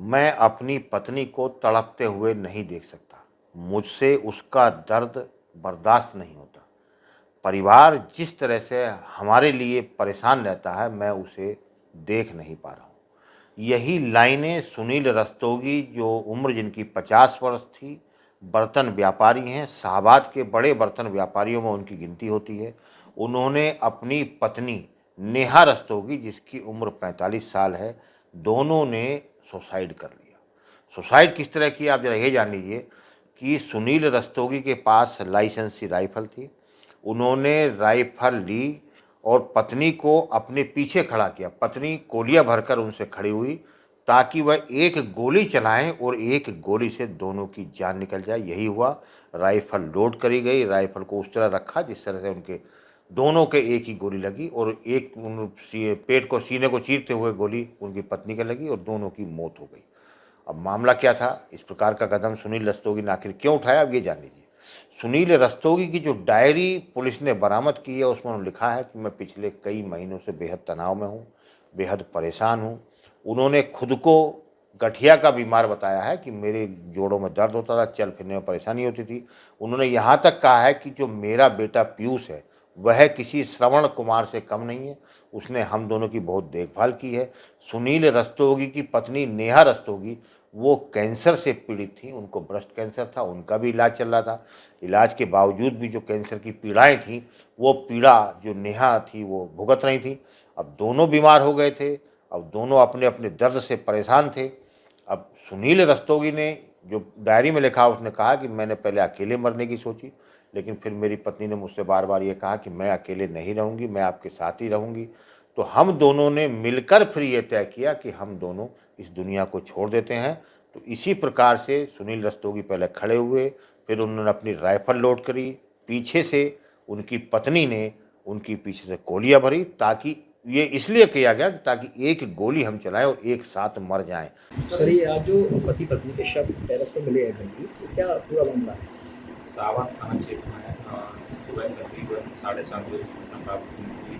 मैं अपनी पत्नी को तड़पते हुए नहीं देख सकता। मुझसे उसका दर्द बर्दाश्त नहीं होता। परिवार जिस तरह से हमारे लिए परेशान रहता है, मैं उसे देख नहीं पा रहा हूँ। यही लाइनें सुनील रस्तोगी, जो उम्र जिनकी 50 वर्ष थी, बर्तन व्यापारी हैं, शाहबाद के बड़े बर्तन व्यापारियों में उनकी गिनती होती है। उन्होंने अपनी पत्नी नेहा रस्तोगी, जिसकी उम्र 45 साल है, दोनों ने सुसाइड कर लिया। सुसाइड किस तरह किया, आप जरा ये जान लीजिए कि सुनील रस्तोगी के पास लाइसेंसी राइफल थी। उन्होंने राइफल ली और पत्नी को अपने पीछे खड़ा किया। पत्नी कोलिया भरकर उनसे खड़ी हुई ताकि वह एक गोली चलाएं और एक गोली से दोनों की जान निकल जाए। यही हुआ। राइफल लोड करी गई, राइफल को उस तरह रखा जिस तरह से उनके दोनों के एक ही गोली लगी और एक पेट को, सीने को चीरते हुए गोली उनकी पत्नी के लगी और दोनों की मौत हो गई। अब मामला क्या था, इस प्रकार का कदम सुनील रस्तोगी ने आखिर क्यों उठाया, अब ये जान लीजिए। सुनील रस्तोगी की जो डायरी पुलिस ने बरामद की है, उसमें उन्होंने लिखा है कि मैं पिछले कई महीनों से बेहद तनाव में हूँ, बेहद परेशान हूँ। उन्होंने खुद को गठिया का बीमार बताया है कि मेरे जोड़ों में दर्द होता था, चल फिरने में परेशानी होती थी। उन्होंने यहाँ तक कहा है कि जो मेरा बेटा पीयूष है, वह किसी श्रवण कुमार से कम नहीं है। उसने हम दोनों की बहुत देखभाल की है। सुनील रस्तोगी की पत्नी नेहा रस्तोगी, वो कैंसर से पीड़ित थी, उनको ब्रेस्ट कैंसर था, उनका भी इलाज चल रहा था। इलाज के बावजूद भी जो कैंसर की पीड़ाएं थीं, वो पीड़ा जो नेहा थी वो भुगत रही थी। अब दोनों बीमार हो गए थे, अब दोनों अपने अपने दर्द से परेशान थे। अब सुनील रस्तोगी ने जो डायरी में लिखा, उसने कहा कि मैंने पहले अकेले मरने की सोची, लेकिन फिर मेरी पत्नी ने मुझसे बार बार ये कहा कि मैं अकेले नहीं रहूँगी, मैं आपके साथ ही रहूँगी। तो हम दोनों ने मिलकर फिर ये तय किया कि हम दोनों इस दुनिया को छोड़ देते हैं। तो इसी प्रकार से सुनील रस्तोगी पहले खड़े हुए, फिर उन्होंने अपनी राइफल लोड करी, पीछे से उनकी पत्नी ने उनकी पीछे से गोलियां भरी, ताकि ये इसलिए किया गया ताकि एक गोली हम चलाएं और एक साथ मर जाएं। सर, ये आज जो पति पत्नी के शव टेरेस पे मिले हैं घर की, तो क्या पूरा मामला है? सावन थाना क्षेत्र में सुबह तकरीबन 7:30 बजे सूचना प्राप्त हुई कि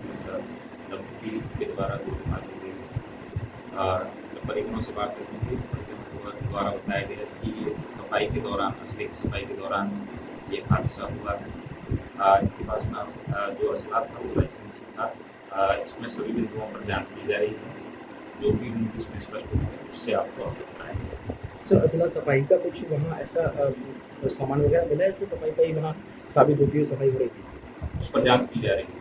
दंपति के द्वारा गोली मार दी गई। और जब परिजनों से बात करनी थी, परिजनों द्वारा बताया गया कि ये सफाई के दौरान, असली सफाई के दौरान ये हादसा हुआ है। इनके पास में जो असला था वो लाइसेंसी था। इसमें सभी बिंदुओं पर जांच की जा रही है। जो भी इसमें स्पष्ट होगा उससे आपको अवगत कराएंगे। सर, असला सफाई का कुछ वहाँ ऐसा सामान वगैरह मिला है, इससे सफाई का ही वहाँ साबित होती है, सफाई हो रही थी? उस पर जांच की जा रही है।